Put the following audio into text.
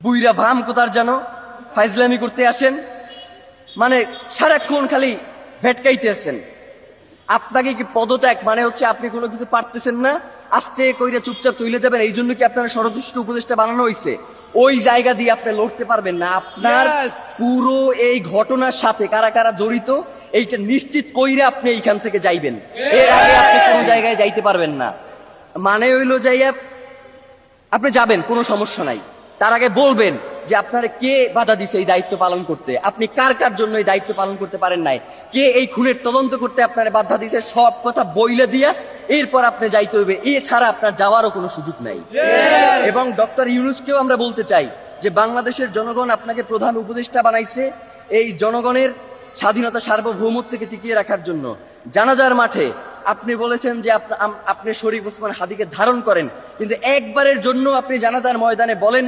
বুইরা ভাম কোথার জানো ফাইজলামি করতে আসেন, মানে সারাক্ষণ খালি ভেটকাইতে আসেন। আপনাকে কি পদত্যাগ মানে হচ্ছে আপনি কোনো কিছু পারতেছেন না, আস্তে কইরা চুপচাপ চলে যাবেন, এই জন্য কি আপনার ষড়যন্ত্র উপদেষ্টা বানানো হয়েছে? ওই জায়গা দিয়ে আপনি লড়তে পারবেন না। আপনার পুরো এই ঘটনার সাথে কারা কারা জড়িত এইটা নিশ্চিত কইরা আপনি এইখান থেকে যাইবেন, এর আগে আপনি কোনো জায়গায় যাইতে পারবেন না। মানে হইলো যাইয়া আপনি যাবেন, কোনো সমস্যা নাই, তার আগে বলবেন যে আপনার কে বাধা দিছে এই দায়িত্ব পালন করতে, আপনি কার কার জন্য এই দায়িত্ব পালন করতে পারেন নাই, কে এই খুনের তদন্ত করতে আপনার বাধা দিছে, সব কথা বইলে দিয়া এরপর আপনি যাইতে হইবে, এছাড়া আপনার যাওয়ারও কোনো সুযোগ নাই। এবং ডক্টর ইউনূসকেও আমরা বলতে চাই যে বাংলাদেশের জনগণ আপনাকে প্রধান উপদেষ্টা বানাইছে এই জনগণের স্বাধীনতা সার্বভৌমত্বকে টিকিয়ে রাখার জন্য। জানাজার মাঠে আপনি বলেছেন যে আপনি শরীফ ওসমান হাদীকে ধারণ করেন, কিন্তু একবারের জন্য আপনি জানাজার ময়দানে বলেন